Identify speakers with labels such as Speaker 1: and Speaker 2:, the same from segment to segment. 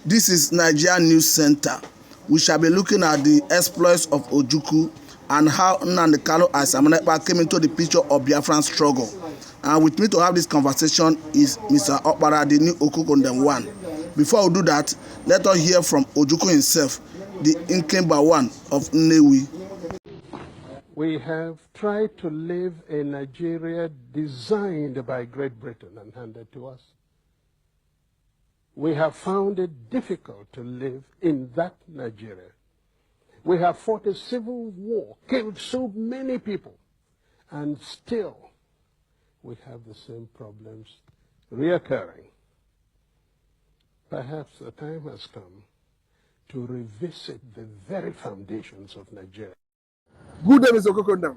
Speaker 1: This is Nigerian News Center. We shall be looking at the exploits of Ojukwu and how Nnamdi Kanu and Simon Ekpa came into the picture of Biafran struggle. And with me to have this conversation is Mr. Okpara, the new Okukundem one. Before we do that, let us hear from Ojukwu himself, the Ikemba one of Nnewi.
Speaker 2: We have tried to live a Nigeria designed by Great Britain and handed to us. We have found it difficult to live in that Nigeria. We have fought a civil war, killed so many people, and still we have the same problems reoccurring. Perhaps the time has come to revisit the very foundations of Nigeria.
Speaker 3: Good day, Mr. Okukundem.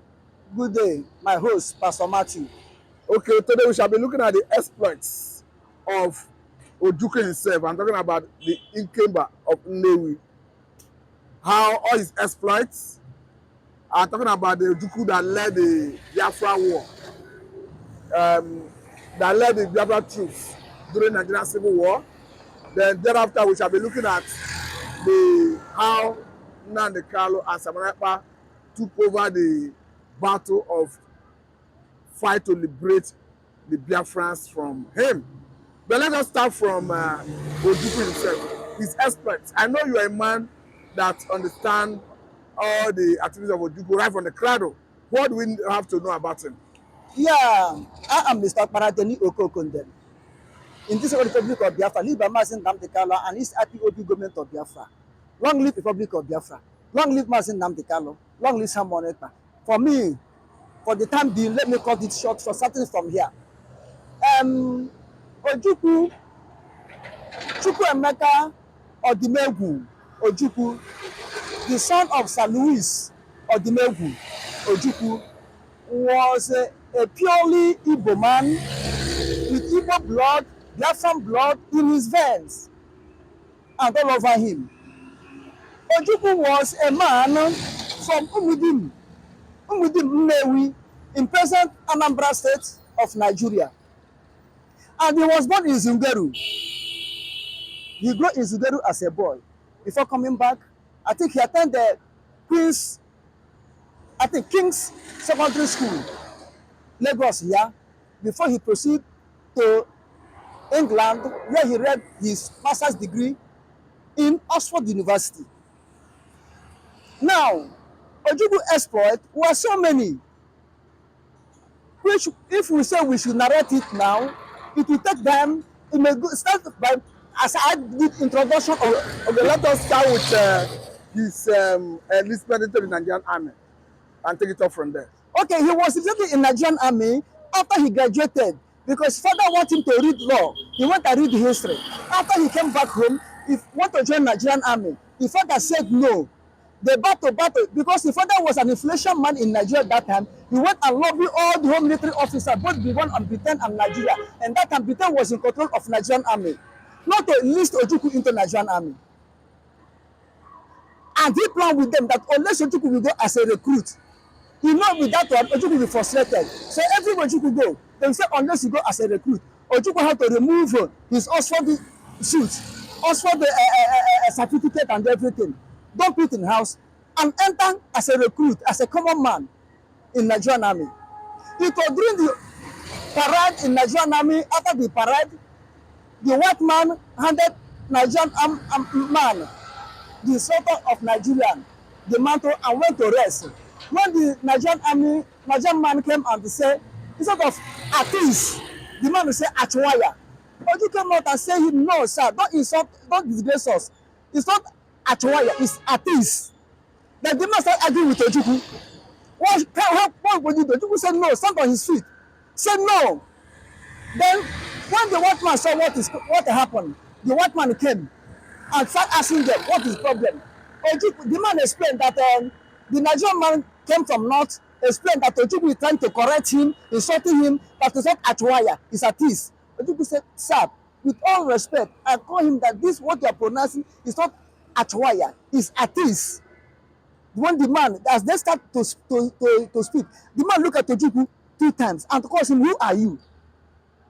Speaker 4: Good day, my host, Pastor Matthew.
Speaker 3: Okay, today we shall be looking at the exploits of Ojukwu himself. I'm talking about the Ikemba of Nnewi. How all his exploits. I'm talking about the Ojukwu that led the Biafra war. That led the Biafra troops during the Nigerian Civil War. Then thereafter we shall be looking at how Nnamdi Kanu and Simon Ekpa took over the battle of fight to liberate the Biafrans from him. But let us start from Ojukwu himself, his exploits. I know you are a man that understands all the activities of Ojukwu right from the cradle. What do we have to know about him?
Speaker 4: Yeah, I am Mr. Okpara Okokundem. In this Republic of Biafra, live by Mazen Nnamdi Kanu and his IPOB government of Biafra. Long live Republic of Biafra. Long live Mazen Nnamdi Kanu. Long live Simon Ekpa. For me, for the time being, let me cut it short for starting from here. Ojukwu, Chukwuemeka Odimegwu Ojukwu, the son of Sir Louis Odimegwu Ojukwu, was a purely Igbo man with Igbo blood, Biafran blood in his veins and all over him. Ojukwu was a man from Umudim Nnewi, in present Anambra State of Nigeria. And he was born in Zungeru. He grew in Zungeru as a boy. Before coming back, I think he attended King's Secondary School, Lagos here, before he proceeded to England, where he read his master's degree in Oxford University. Now, Ojukwu exploit were so many, which if we say we should narrate it now, it will take them. It may start by, as I did introduction of
Speaker 3: Okay, let us start with his enlistment into the Nigerian army and take it off from there.
Speaker 4: Okay, he was enlisted in Nigerian army after he graduated because father wanted him to read law. He went and read history. After he came back home, he wanted to join Nigerian army. The father said no. The battle, because the father was an inflation man in Nigeria at that time. He went and lobbied all the home military officers, both Britain and Britain and Nigeria. And that time, Britain was in control of Nigerian army, not to enlist Ojukwu into Nigerian army. And he planned with them that unless Ojukwu will go as a recruit, he know with that one, Ojukwu will be frustrated. So everywhere Ojukwu go, they will say unless you go as a recruit, Ojukwu had to remove his Oxford suit, Oxford certificate and everything. Don't put in house and enter as a recruit, as a common man in Nigerian army. It was during the parade in Nigerian army. After the parade, the white man handed Nigerian man, the sultan of Nigerian, the mantle and went to rest. When the Nigerian man came and said, instead of atis, the man will say achwaya. Oju came out and said, no, sir, don't insult, don't disgrace us. It's not achwaya, it's atis. Then the man started arguing with Ojukwu. What would you do? Ojukwu said no, stand on his feet. Said no. Then when the white man saw what happened, the white man came and started asking them what is the problem. Ojukwu, the man explained that the Nigerian man came from north, explained that Ojukwu is trying to correct him, insulting him, but it's not achwaya, it's atis. Ojukwu said, sir, with all respect, I call him that this what you are pronouncing is not achwaya, is atis. When the man, as they start to speak, the man looked at Ojukwu 2 times and calls him, who are you?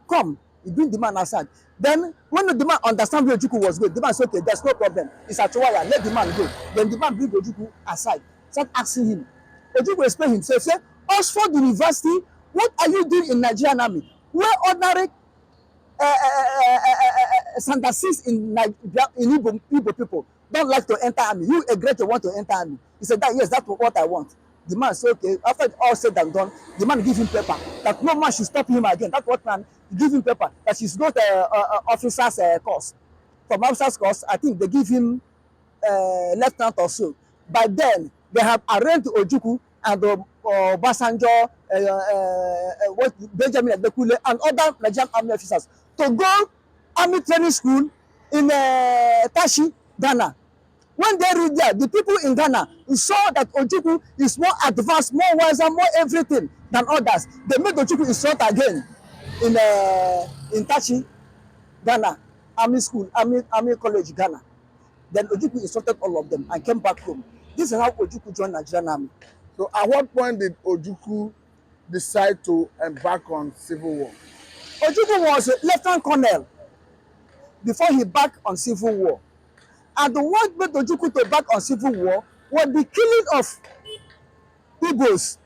Speaker 4: Come, He bring the man aside. Then when the man understand where Ojukwu was going, the man say, okay, there's no problem. It's a Chowaya, let the man go. Then the man bring Ojukwu aside, start asking him. Ojukwu explain himself, say, Oxford University, what are you doing in Nigerian army? Where ordinary Santa Six in Igbo people don't like to enter army. You agree to want to enter army. He said that yes, that's what I want. The man said okay. After all said and done, the man give him paper that no man should stop him again. That's what man give him paper that he's not officer's course. From officer's course, I think they give him lieutenant or so. By then, they have arranged Ojukwu and Basanjo, Benjamin Ekpa, and other Nigerian army officers to go army training school in Tashi, Ghana. When they read there, the people in Ghana saw that Ojukwu is more advanced, more wiser, more everything than others. They made Ojukwu instructor again in Tashi, Ghana, army school, army college, Ghana. Then Ojukwu instructed all of them and came back home. This is how Ojukwu joined Nigerian army.
Speaker 3: So at what point did Ojukwu decide to embark on civil war?
Speaker 4: Ojukwu was a lieutenant colonel before he backed on civil war. And what made Ojukwu to back on civil war was the killing of Igbos,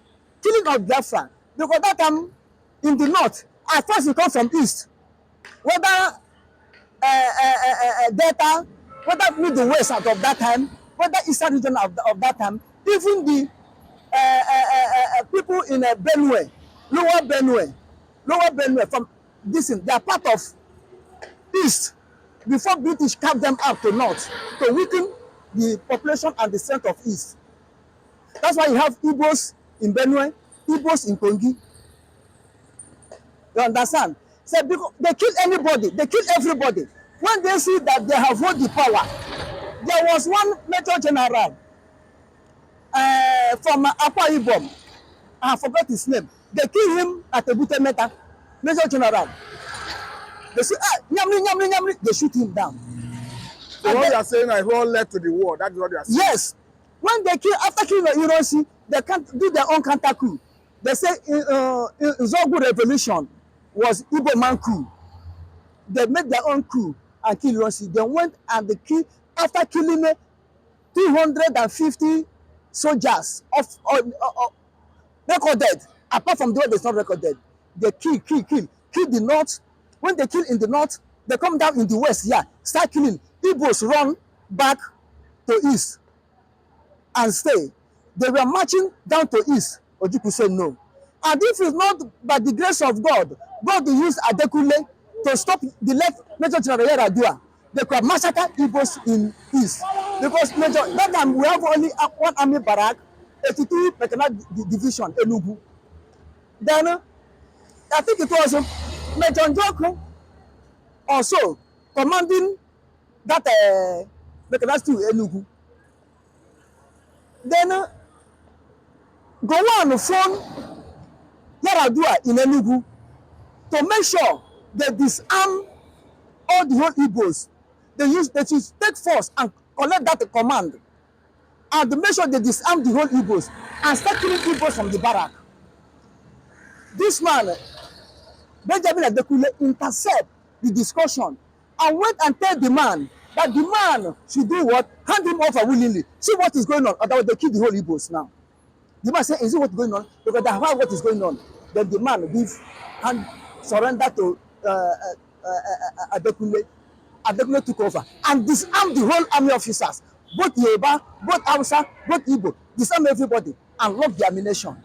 Speaker 4: killing of Biafra. Because that time in the north, at first he comes from east, whether Delta, whether Middle West out of that time, whether Eastern region of that time, even the people in Benue, lower Benue from this, they are part of east before British carved them out to north to weaken the population and the strength of east. That's why you have Igbos in Benue, Igbos in Kongi. You understand? So because they kill anybody, they kill everybody. When they see that they have won the power, there was one Major General from Akwa Ibom, I forgot his name. They kill him at Ebute Meta, Major General. They say, nyamli, they shoot him down.
Speaker 3: So what you are saying is what led to the war. That is what you are saying.
Speaker 4: Yes. When they kill, after killing the Hiroshi, they can't do their own counter coup. They say Zogu Revolution was Igbo man coup. They made their own coup and kill Hiroshi. They went and they killed, after killing 250 soldiers of recorded, apart from the one that's not recorded. They kill the north. When they kill in the north, they come down in the west, start killing. Igbos run back to east and stay. They were marching down to east. Ojukwu said no. And if it's not by the grace of God, God will use Adekunle to stop the late Major General Yaradua. They could massacre Igbos in east. Because that time we have only one army barrack, 82 mechanized division, Enugu. Then I think it was Major Njoku also commanding that mechanized Enugu. Then go on phone Yaradua in Enugu to make sure they disarm all the whole Igbos. They should take force and collect that command and to make sure they disarm the whole Igbos and start killing Igbos from the barrack. This man, Benjamin Ekpa, intercept the discussion and went and tell the man that the man should do what? Hand him over willingly. See what is going on, otherwise they kill the whole Igbos now. The man said, is it what's going on? Because they have heard what is going on. Then the man give and surrender to Adekunle. Adekunle took over and disarmed the whole army officers, both Yoruba, both Hausa, both Igbo, disarm everybody and lock the ammunition.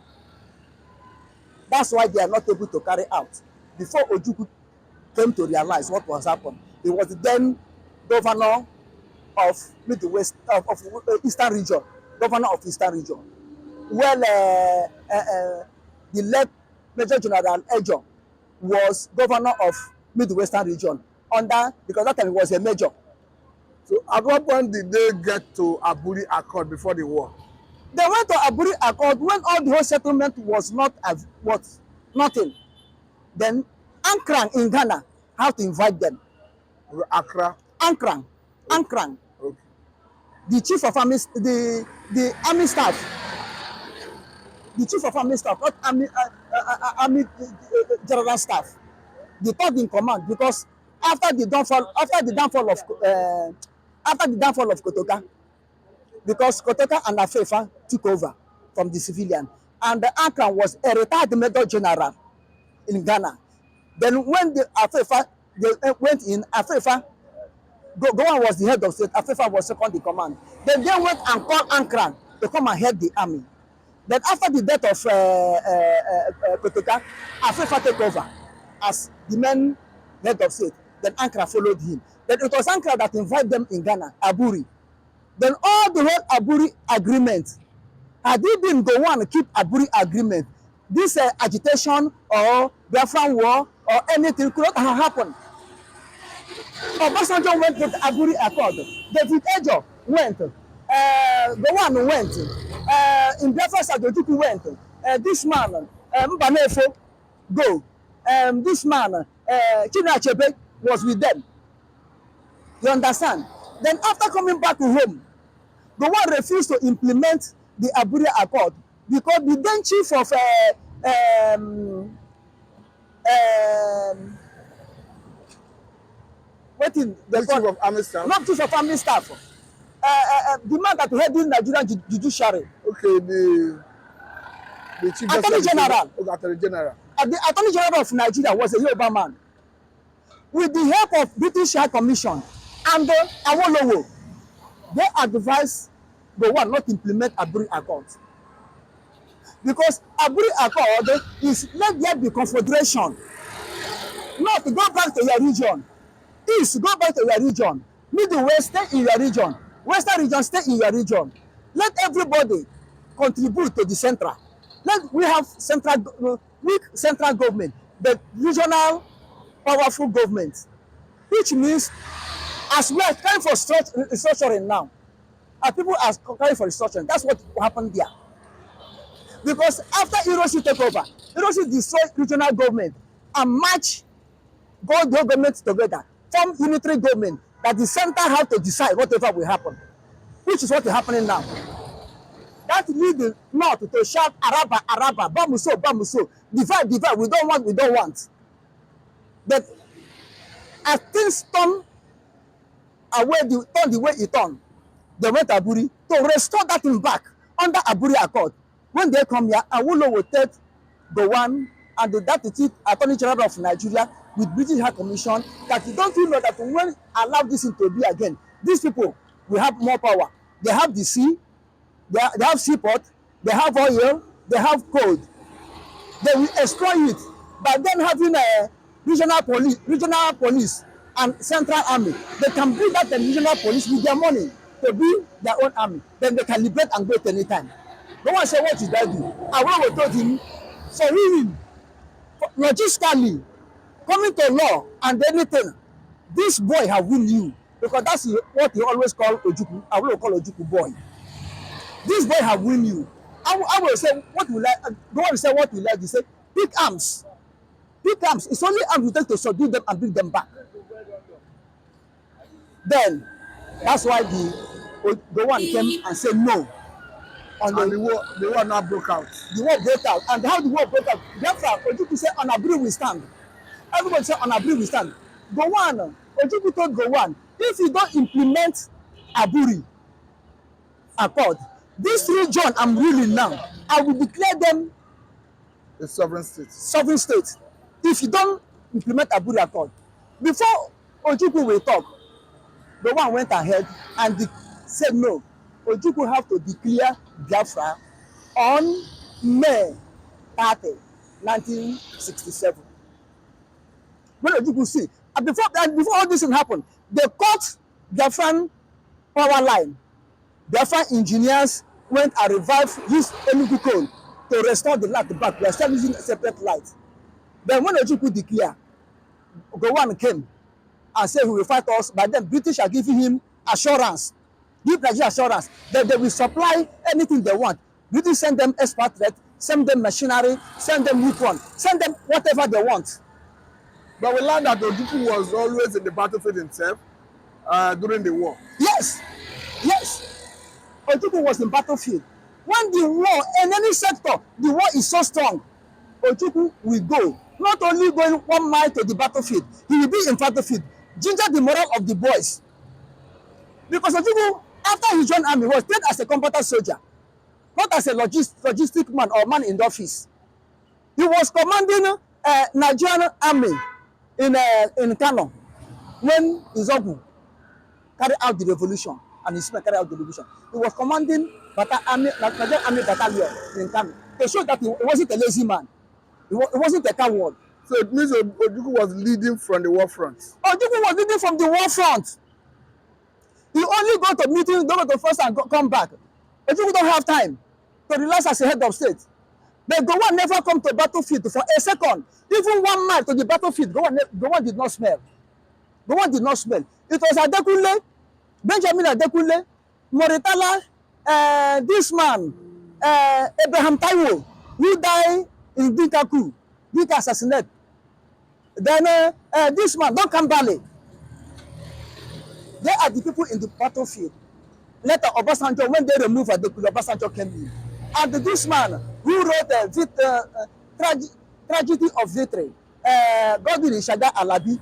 Speaker 4: That's why they are not able to carry out. Before Ojukwu came to realize what was happening, he was the then governor of Midwest, of Eastern region, governor of Eastern region. Well, the late Major General Ejo was governor of Midwestern region because that time he was a major.
Speaker 3: So at what point did they get to Aburi Accord before the war?
Speaker 4: They went to Aburi Accord when all the whole settlement was nothing. Then Ankrang in Ghana had to invite them.
Speaker 3: Accra?
Speaker 4: Ankrang.
Speaker 3: Okay.
Speaker 4: The chief of army, the army staff. The chief of army staff, not army general staff. the third in command, because after the downfall of Kotoka, because Kotoka and Afefa took over from the civilian, and the Akran was a retired Major General in Ghana. Then when the Afefa went in, Afefa, Gowon was the head of state, Afefa was second in command. They then went and called Ankara to come and head the army. Then after the death of Kotoka, Afefa took over as the main head of state. Then Ankara followed him. Then it was Ankara that invited them in Ghana, Aburi. Then all the whole Aburi agreement, had it been Gowon to keep Aburi agreement, this agitation or Biafran war or anything could not have happened. Obasanjo went with Aburi Accord. David Ejo went. Gowon went. In Biafra side, Ojukwu went. This man, Mbanefo, go. This man, Chinua Achebe, was with them. You understand? Then after coming back to home, Gowon refused to implement the Aburi Accord because the then chief of
Speaker 3: the chief of army staff.
Speaker 4: Not chief of army staff. The man that headed Nigerian judiciary.
Speaker 3: Okay, the chief
Speaker 4: Attorney General.
Speaker 3: Okay, Attorney General.
Speaker 4: The Attorney General of Nigeria was a Yoruba man. With the help of British High Commission and Awolowo, they advised Gowon not to implement Aburi Accord. Because Aburi Accord is let there be confederation. Not to go back to your region. East, go back to your region. Middle West, stay in your region. Western region, stay in your region. Let everybody contribute to the central. We have weak central government, but regional powerful government, which means as we are trying for restructuring now, and people are trying for restructuring, that's what happened there. Because after Hiroshi took over, Hiroshi destroyed regional government and match the government together, form unitary government that the center have to decide whatever will happen, which is what is happening now. That lead the north to shout Araba, Araba, Bamuso, Bamuso, divide, divide, we don't want, we don't want. But as things turn the way it turned, they went to Aburi to restore that thing back under Aburi Accord. When they come here, Awolowo will take Gowon and the Deputy Attorney General of Nigeria with British High Commission that you don't know that when allow this thing to be again, these people will have more power. They have the sea, they have seaport, they have oil, they have coal. They will exploit it by then having a regional police and central army. They can build that regional police with their money to build their own army. Then they can liberate and go at any time. No one say what did I do? Awolowo told him, for him, logistically, coming to law and anything, this boy have win you. Because that's what he always call Ojukwu. I will call Ojukwu boy. This boy have win you. I will say, what will I? Go on say, what will I? He say, pick arms. Pick arms. It's only arms you take to subdue them and bring them back. Then, that's why the one came and said no.
Speaker 3: And the war now broke out.
Speaker 4: The war broke out. And how the war broke out? Therefore, Ojukwu said, on Aburi we stand. Everybody said, on Aburi we stand. Gowon, Ojukwu told Gowon, if you don't implement Aburi Accord, this region I'm ruling now, I will declare them
Speaker 3: a sovereign state.
Speaker 4: Sovereign state. If you don't implement Aburi Accord. Before Ojukwu will talk, Gowon went ahead and said no. Ojukwu have to declare Biafra on May 30, 1967. When Ojukwu see, and before all this thing happened, they cut Biafran power line. Biafran engineers went and used Enugu coal to restore the light back. We are still using a separate light. Then when Ojukwu declared, Gowon came and said he will fight us. By then, British are giving him assurance, give Nigeria assurance that they will supply anything they want. British send them expatriate, send them machinery, send them weapon, send them whatever they want.
Speaker 3: But we learned that Ojukwu was always in the battlefield himself during the war.
Speaker 4: Yes. Ojukwu was in battlefield. When the war, in any sector, the war is so strong, Ojukwu will go. not only going 1 mile to the battlefield, he will be in battlefield, ginger the morale of the boys. Because Ojukwu, after he joined army, was trained as a combatant soldier, not as a logistic man or man in the office. He was commanding Nigerian army in Kano when Ojukwu carried out the revolution and his men carried out the revolution. He was commanding Nigerian army battalion in Kano to show that he wasn't a lazy man. He wasn't a coward.
Speaker 3: So it means Ojukwu was leading from the war front.
Speaker 4: Ojukwu was leading from the war front. He only go to meetings, go to first and come back. Ojukwu don't have time to relax as a head of state. But Gowon never come to battlefield for a second. Even 1 mile to the battlefield, Gowon did not smell. Gowon did not smell. It was Adekunle, Benjamin Adekunle, Moritala, this man, Abraham Taiwo, who died in Dinka assassinate. Then this man, Don Kambale. They are the people in the battlefield. Later, Obasanjo, when they removed Adekunle, Obasanjo came in. And this man who wrote Tragedy of Victory, Godwin Ishaga Alabi,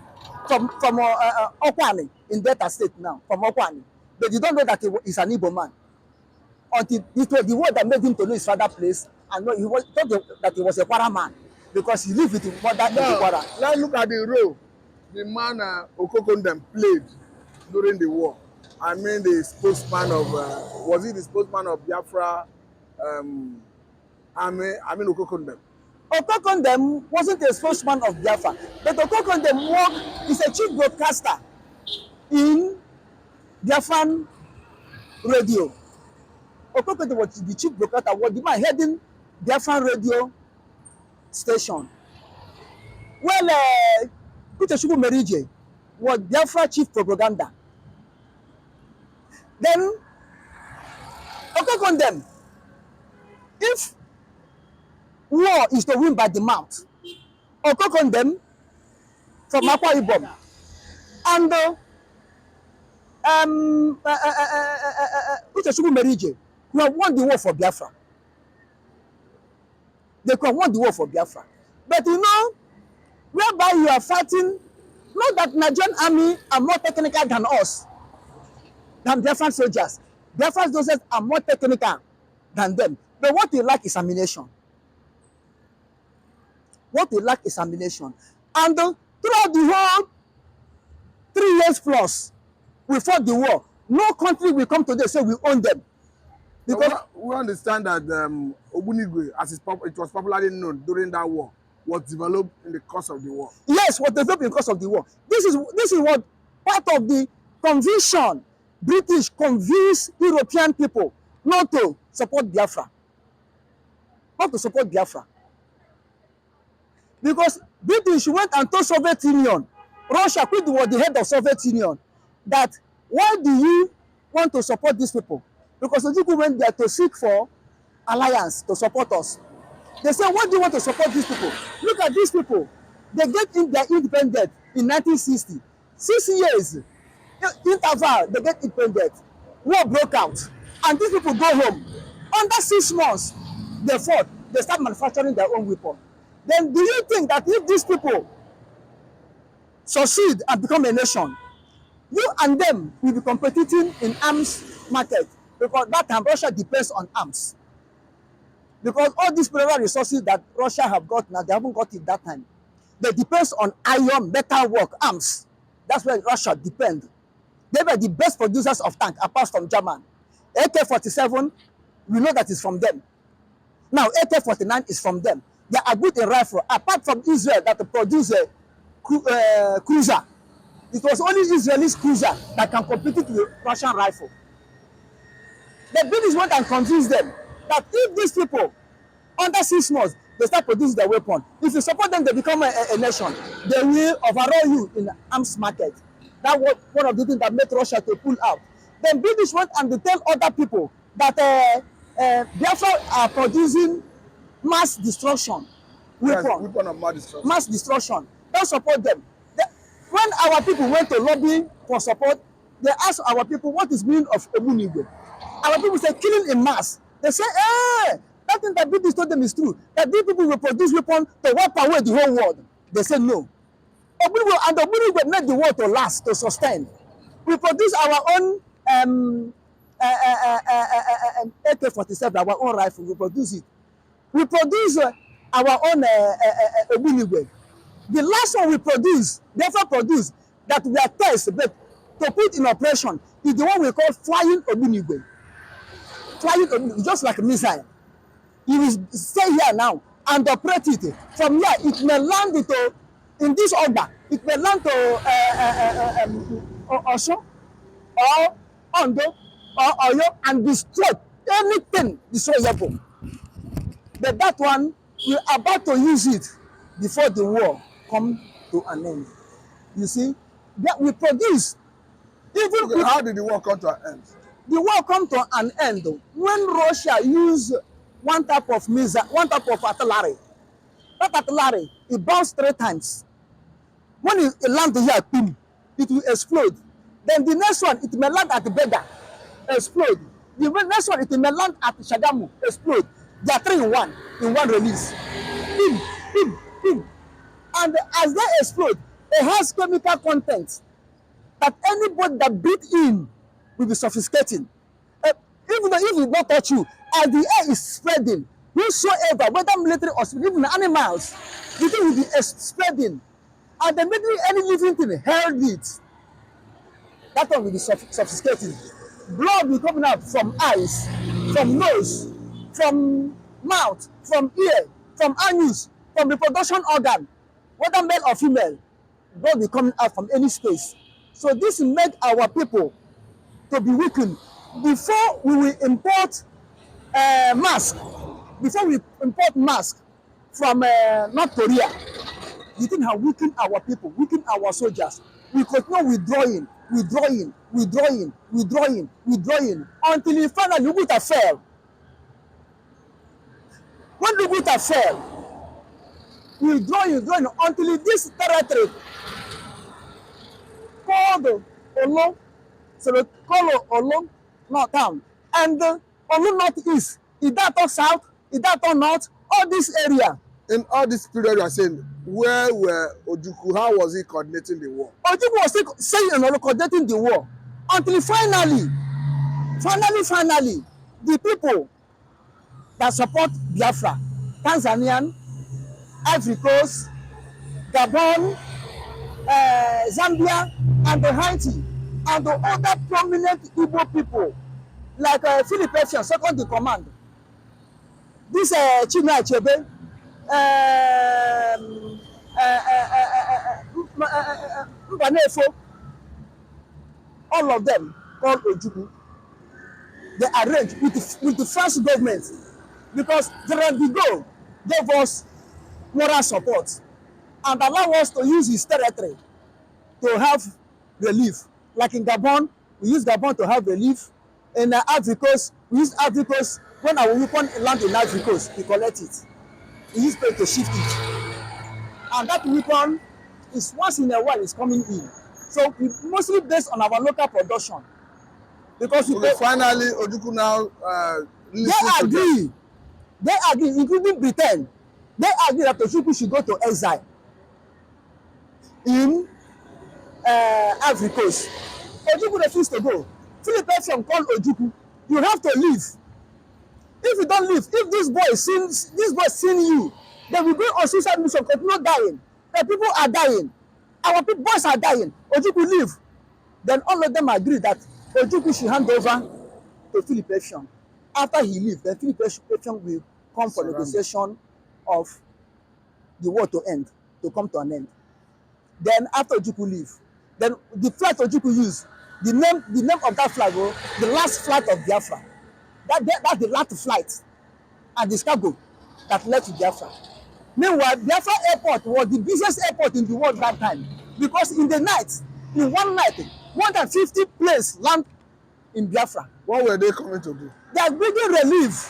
Speaker 4: from Okwani, in Delta State now, from Okwani. But you don't know that he is an Igbo man. Until it was the word that made him to know his father's place, and he thought that he was a Kwara man, because he lived with his mother in Okpara.
Speaker 3: Let's look at the role the man Okokondem played during the war. I mean, the spokesman of, was he the spokesman of Biafra army? I mean, Okokondem.
Speaker 4: Okokondem wasn't a spokesman of Biafra, but Okokondem is a chief broadcaster in Biafran radio. Okokondem was the chief broadcaster, was the man heading Biafran radio station. Well, Ojukwu Merije was Biafra chief propaganda. Then, Okokondem, if war is to win by the mouth, Okokondem from Akwa Ibom and Ojukwu Merije, who have won the war for Biafra. They could have won the war for Biafra. But you know, whereby you are fighting, not that Nigerian army are more technical than us, than Biafran soldiers. Biafran soldiers are more technical than them. But what they lack is ammunition. What they lack is ammunition. And throughout the whole 3 years plus, we fought the war. No country will come today say we own them. Because
Speaker 3: we understand that Ogbunigwe, as it was popularly known during that war, was developed in the course of the war.
Speaker 4: Yes, was developed in the course of the war. This is what part of the conviction. British convinced European people not to support Biafra. Not to support Biafra. Because British went and told Soviet Union, Russia, who was the head of Soviet Union, that why do you want to support these people? Because Ojukwu went there to seek for alliance to support us. They said, why do you want to support these people? Look at these people. They get in their independence in 1960. 6 years interval, they get independent. War broke out. And these people go home. Under 6 months, they fought. They start manufacturing their own weapon. Then do you think that if these people succeed and become a nation, you and them will be competing in arms market? Because that time Russia depends on arms. Because all these mineral resources that Russia have got now, they haven't got it that time. They depend on iron, metal work, arms. That's where Russia depends. They were the best producers of tanks, apart from German. AK-47, we know that is from them. Now, AK-49 is from them. They are good in rifle, apart from Israel that produce a cruiser. It was only Israeli cruiser that can compete with the Russian rifle. The British went and convinced them that if these people, under 6 months, they start producing their weapon, if you support them, they become a nation, they will overall you in the arms market. That was one of the things that made Russia to pull out. Then British went and they tell other people that Biafra are producing mass destruction weapon.
Speaker 3: Yes, weapon of mass destruction.
Speaker 4: Mass destruction. Don't support them. When our people went to lobby for support, they asked our people what is meaning of Ogbunigwe. Our people say killing in mass. They say, that thing that British told them is true. That these people will produce weapons to wipe away the whole world. They said no. Ogbunigwe and Ogbunigwe made the war to last, to sustain. We produce our own AK-47, our own rifle. We produce it. We produce our own Ogbunigwe. The last one we produce, therefore produce, that we are test, but to put in operation is the one we call flying Ogbunigwe. Flying Ogbunigwe, just like a missile. You will stay here now and operate it. From here, it may land into, in this order, it may land to Osho, or Ondo, or Oyo, and destroy anything destroyable. But that one, we're about to use it before the war come to an end. You see, that we produce. Even
Speaker 3: Okay, how did the war come to an end?
Speaker 4: The war come to an end when Russia used one type of missile, one type of artillery. That artillery, it bounced 3 times. When it lands here, boom, it will explode. Then the next one, it may land at Bega, explode. The next one, it may land at Shagamu, explode. They are 3 in one release. Boom, boom, boom. And as they explode, it has chemical content that anybody that breathe in will be suffocating. Even though if it not touch you, as the air is spreading, whosoever, whether military or civil, even animals, the thing will be spreading. And the military, any living thing held it. That one will be suffocating. Blood will come out from eyes, from nose, from mouth, from ear, from anus, from reproduction organ, whether male or female. Blood will come out from any space. So this make our people to be weakened. Before we will import mask, before we import mask from North Korea, the thing have weakened our people, weakened our soldiers. We continue withdrawing, until finally Luguta fell. When Luguta fell, withdrawing until this territory called Olo, so they call Olo North Town, and Olo Northeast, Idato South, Idato North, all this area.
Speaker 3: In all this period, you are saying, where were Ojukwu? How was he coordinating the war?
Speaker 4: Ojukwu was still saying and coordinating the war until finally, the people that support Biafra, Tanzanian, Ivory Coast, Gabon, Zambia, and the Haiti, and the other prominent Igbo people, like Philip Effiong, second in command. This Chinua Achebe, Mbanefo, all of them called Ojukwu. They arranged with the first government because General de Gaulle gave us moral support and allow us to use his territory to have relief. Like in Gabon, we use Gabon to have relief. In Ivory Coast, we use Ivory Coast. When our weapon land in Ivory Coast, we collect it. We use it to shift it. And that weapon is once in a while is coming in. So we mostly based on our local production. Because
Speaker 3: finally, Ojukwu now
Speaker 4: they agree, including Britain. They agree that Ojukwu should go to exile in Ivory Coast. Ojukwu refused to go. Philip Effiong called Ojukwu, you have to leave. If you don't leave, if this boy seen you, then we go on suicide mission, continue dying. The people are dying. Our boys are dying. Ojukwu leave. Then all of them agree that Ojukwu should hand over to Philip Effiong. After he leaves, then Philip Effiong will come for negotiation of the war to end, to come to an end. Then after Ojukwu leave, then the flag Ojukwu use, the name of that flag, the last flight of Biafra. That's the last flight and the cargo that led to Biafra. Meanwhile, Biafra airport was the busiest airport in the world that time because in the night, in one night, more than 50 planes land in Biafra.
Speaker 3: What were they coming to do?
Speaker 4: They are bringing relief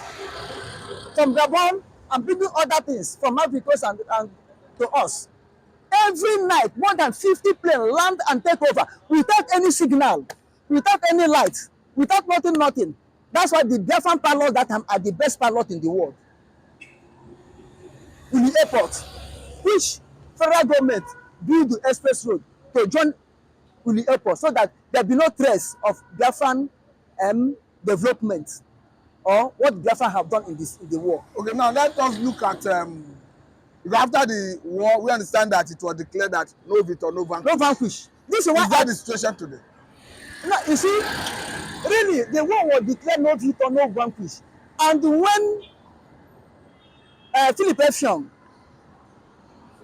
Speaker 4: from Gabon and bringing other things from Africa and to us. Every night, more than 50 planes land and take over without any signal, without any light, without nothing. That's why the Biafran pilots that time are the best pilots in the world. In the airport, which federal government build the express road to join Uli Airport so that there be no trace of Biafran development or what Biafra have done in the war.
Speaker 3: Okay, now let us look at because after the war, we understand that it was declared that no victor, no vanquish.
Speaker 4: No vanquish. This is why
Speaker 3: Is that the situation today?
Speaker 4: No, you see, really, the war was declared no victor, no vanquish. And when Philip Effiong,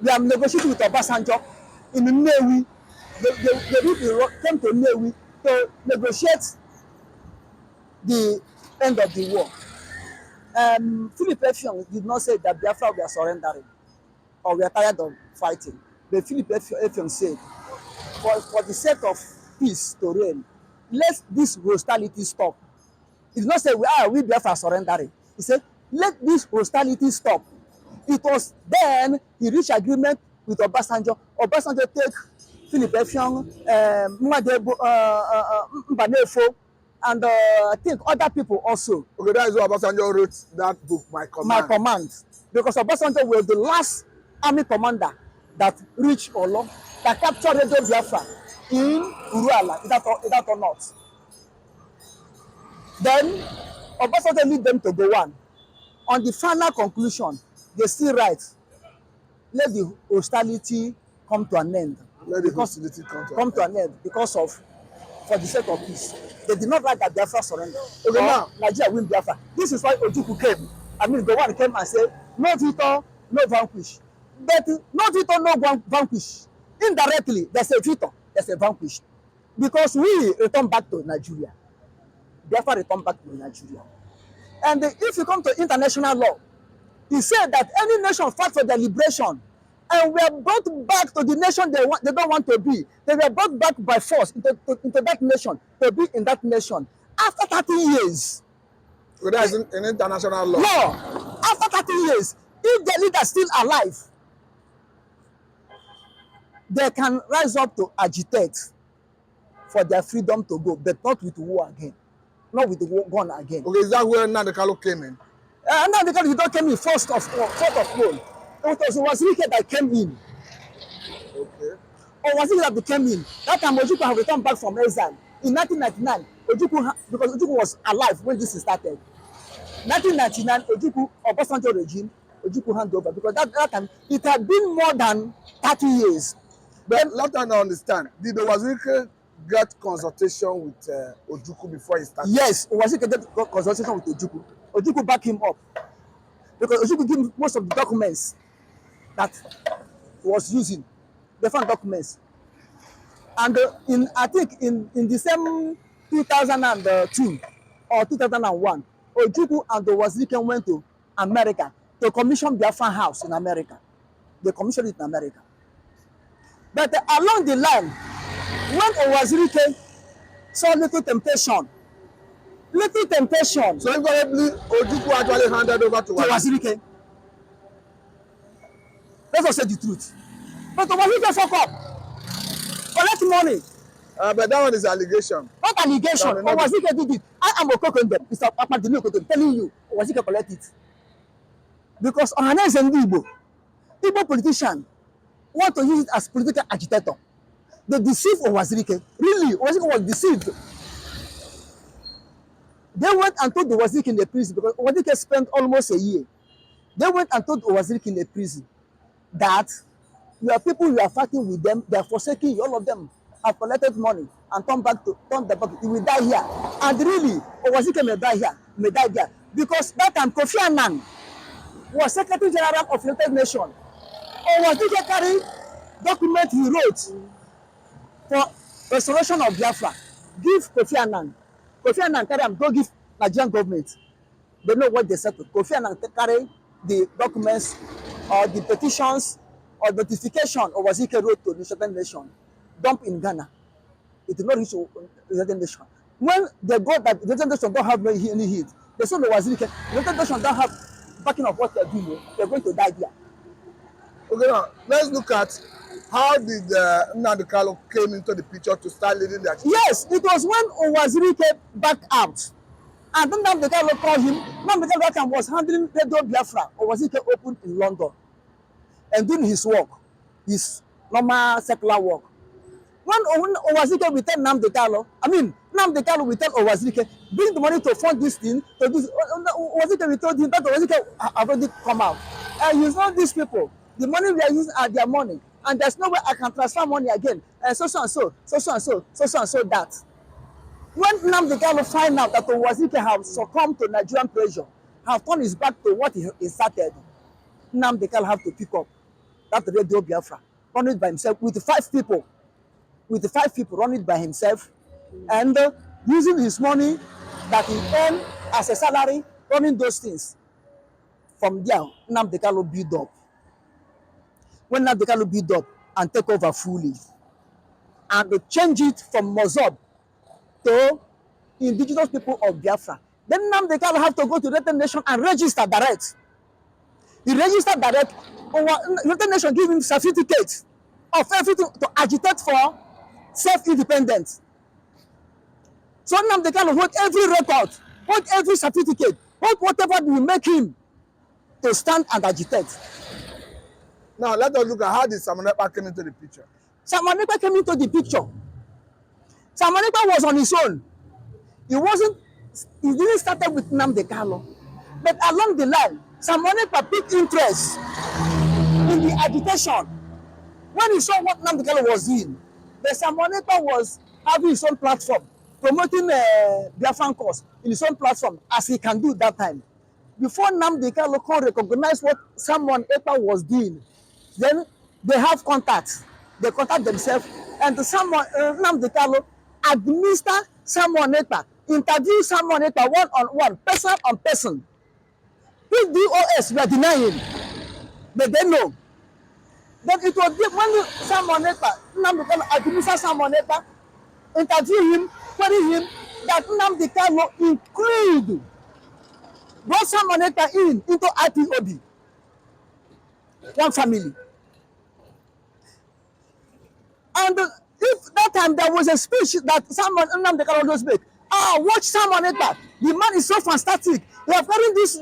Speaker 4: we are negotiating with Obasanjo in Nnewi, the people came to Nnewi to negotiate the end of the war. Philip Effiong did not say that Biafra we are surrendering or we are tired of fighting. But Philip Effiong said, for the sake of peace to reign, let this hostility stop. He did not say we Biafra surrendering. He said, let this hostility stop. It was then he reached agreement with Obasanjo. Obasanjo take Philip Effiong, Mbanefo, and I think other people also.
Speaker 3: Okay, that is why Obasanjo wrote that book, My Command.
Speaker 4: My Command. Because Obasanjo was the last army commander that reached Olo, that captured Radio Biafra in Uruala, is that or not? Then Obasanjo lead them to Gowan. On the final conclusion, they still write, let the hostility come to an end.
Speaker 3: Let the hostility come
Speaker 4: to an end because of, for the sake of peace. They did not write that Biafra surrender.
Speaker 3: Okay, now
Speaker 4: Nigeria win Biafra. This is why Ojukwu came. Gowan came and said, no victor, no vanquish. But no victor, no vanquish. Indirectly, there's a victor, there's a vanquish. Because we return back to Nigeria. Biafra return back to Nigeria. And if you come to international law, he said that any nation fight for their liberation and we are brought back to the nation they don't want to be. They were brought back by force into that nation, to be in that nation. After 30 years.
Speaker 3: So that is in international law.
Speaker 4: No. After 30 years, if the leader is still alive, they can rise up to agitate for their freedom to go, but not with war again. Not with the war gun again.
Speaker 3: Okay, is that where Nnamdi Kanu came in?
Speaker 4: Nnamdi Kanu did not came in fourth of all. It was Wike that came in.
Speaker 3: Okay.
Speaker 4: Or was it that came in? That time Ojukwu have returned back from exile. In 1999, because Ojukwu was alive when this started. 1999, Ojukwu, Obasanjo regime, Ojukwu hand over. Because that time, it had been more than 30 years.
Speaker 3: But let us understand, did Wazirike get consultation with Ojukwu before he started?
Speaker 4: Yes, Wazirike get consultation with Ojukwu. Ojukwu back him up. Because Ojukwu gave him most of the documents that he was using, different documents. And I think in the same 2002 or 2001, Ojukwu and the Wazirike went to America to commission Biafran House in America. They commissioned it in America. But along the line, when Wazirike saw little temptation. So
Speaker 3: invariably, Ojukwu actually handed over to
Speaker 4: Wazirike. Let us say the truth. But Wazirike fuck up. Collect money.
Speaker 3: But that one is allegation.
Speaker 4: Not allegation. Wazirike did it. I am Okokondem. Mr. Akpadini Okokondem telling you, Wazirike collect it. Because Ohanes and Igbo politician want to use it as political agitator. They deceive Wazirike. Really, Wazirike was deceived. They went and told the Wazirike in the prison, because Wazirike spent almost a year. They went and told Wazirike in the prison that your people you are fighting with them, they are forsaking you. All of them have collected money and turn back. You will die here. And really, Wazirike may die here, may die there. Because that time Kofi Annan was Secretary General of United Nations. Wazirike carried document he wrote for restoration of Biafra. Give Kofi Annan. Kofi Annan carry am go give Nigerian government. They know what they said to Kofi Annan carry the documents or the petitions or notification of Wazirike wrote to the United Nations, dump in Ghana. It did not reach the United Nations. When they got that the United Nations don't have any heat, they saw the Wazirike, the United Nations don't have backing of what they're doing. They're going to die there.
Speaker 3: Okay, now let's look at how did Nnamdi Kanu came into the picture to start leading the action.
Speaker 4: Yes, it was when Wazirike backed out. And then Nnamdi Kanu called him. Nnamdi Kanu was handling Radio Biafra. Wazirike opened in London and doing his work. his normal secular work. When Owazike will tell Nnamdi Kanu, Nnamdi Kanu will tell Owazike, bring the money to fund this thing, to this. Owazike will tell him that Owazike have already come out. And you know these people, the money we are using are their money, and there's no way I can transfer money again. So that. When Nnamdi Kanu find out that Owazike have succumbed to Nigerian pressure, have turned his back to what he started, Nnamdi Kanu have to pick up that Radio Biafra, run it by himself with 5 people. With the 5 people, run it by himself, and using his money that he earned as a salary, running those things. From there, Nnamdi Kanu build up. When Nnamdi Kanu build up and take over fully, and they change it from Mozob to indigenous people of Biafra, then Nnamdi Kanu have to go to United Nations and register direct. He registered direct. United Nations give him certificate of everything to agitate for self-independence. So Nnamdi Kanu hold every record, hold every certificate, hold whatever will make him to stand and agitate.
Speaker 3: Now let us look at how the Simon Ekpa came into the picture.
Speaker 4: Simon Ekpa came into the picture. Simon Ekpa was on his own. He didn't start with Nnamdi Kanu. But along the line, Simon Ekpa picked interest in the agitation. When he saw what Nnamdi Kanu was doing, the Simon Ekpa was having his own platform, promoting Biafran cause in his own platform, as he can do that time. Before Nnamdi Kanu can recognize what Simon Ekpa was doing, then they have contact. They contact themselves, and Nnamdi Kanu administer Simon Ekpa, interview Simon Ekpa one-on-one, person on person. If DOS were denying, but they know. Then it was when Simon Ekpa, Nnamdi Kanu administer Simon Ekpa, interview him, query him, that Nnamdi Kanu brought Simon Ekpa into IPOB, one family. And if that time there was a speech that Nnamdi Kanu always make, watch Simon Ekpa, the man is so fantastic. He has carried this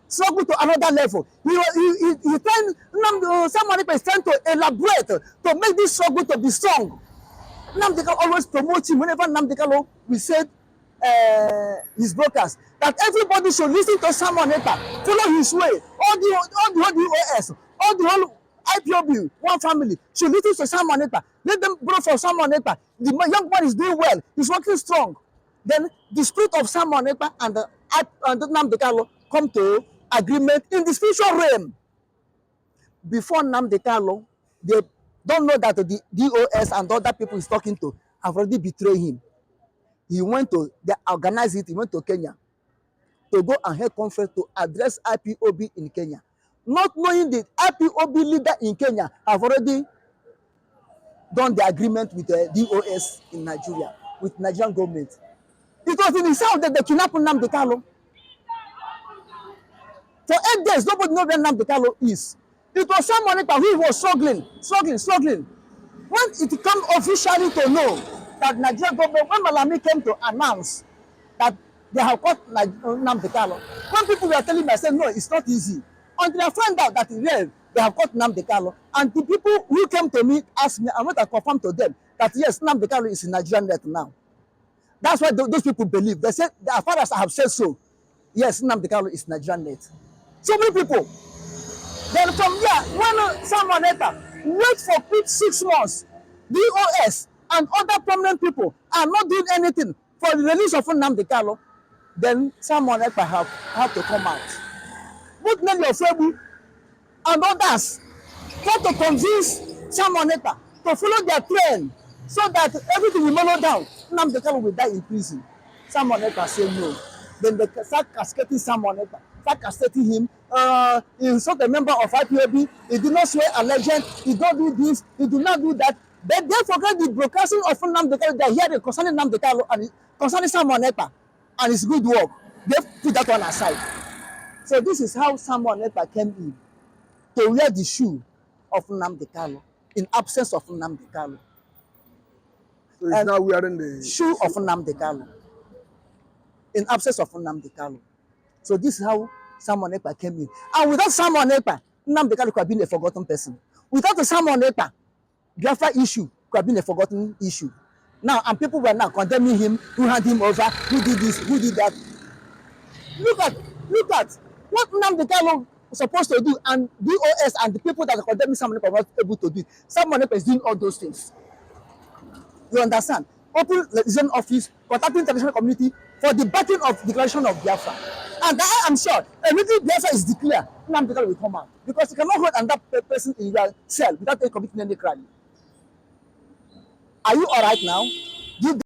Speaker 4: struggle to another level. Simon Ekpa is trying to elaborate, to make this struggle to be strong. Nnamdi Kanu always promotes him whenever Nnamdi Kanu will say his brokers that everybody should listen to Simon Ekpa, follow his way. All the OS, all the whole IPOB, one family, should listen to Simon Ekpa. Let them borrow for Simon Ekpa. The young man is doing well. He's working strong. Then the spirit of Simon Ekpa and Nnamdi Kanu come to agreement in the spiritual realm. Before Nnamdi Kanu, they don't know that the DOS and other people he's talking to have already betrayed him. They organized it, he went to Kenya to go and hold conference to address IPOB in Kenya. Not knowing the IPOB leader in Kenya have already done the agreement with the DOS in Nigeria, with Nigerian government. It was in the south that they kidnapped Nnamdi Kanu. For 8 days, nobody knows where Nnamdi Kanu is. It was Simon Ekpa who was struggling. When it came officially to know that Nigerian government, when Malami came to announce that they have caught Nnamdi Kanu, when people were telling me, I said, no, it's not easy. Until I found out that they have caught Nnamdi Kanu, and the people who came to me asked me, I went to confirm to them that yes, Nnamdi Kanu is in Nigerian net now. That's why those people believe. They said, as far as I have said so, yes, Nnamdi Kanu is Nigerian net. So many people. Then from there, when Simon Ekpa wait for 6 months, DOS and other prominent people are not doing anything for the release of Nnamdi Kanu, then Simon Ekpa have to come out. Both Nelly Ofebu and others try to convince Simon Ekpa to follow their trend so that everything will mellow down. Nnamdi Kanu will die in prison. Simon Ekpa said no. Then they start cascading Simon Ekpa, start cascading him. He insult a member of IPOB. He did not swear a legend. He don't do this. He do not do that. But they forget the broadcasting of Nnamdi Kanu. They hear it concerning Nnamdi Kanu and concerning Simon Ekpa and his good work. They put that one aside. So this is how Simon Ekpa came in to wear the shoe of Nnamdi Kanu in absence of Nnamdi Kanu.
Speaker 3: So he's now wearing the
Speaker 4: shoe of Nnamdi Kanu in absence of Nnamdi Kanu. So this is how Simon Ekpa came in. And without Simon Ekpa, Nnamdi Kanu could have been a forgotten person. Without the Simon Ekpa, Biafra issue could have been a forgotten issue. Now, and people were now condemning him, who handed him over, who did this, who did that. Look at what Nnamdi Kanu was supposed to do, and DOS and the people that are condemning Simon Ekpa were not able to do it. Simon Ekpa is doing all those things. You understand? Open the office, contacting international community for the backing of declaration of Biafra. And I am sure immediately Biafra is declared, Nnamdi Kanu will come out, because you cannot hold another person in your cell without committing any crime. Are you all right now? Give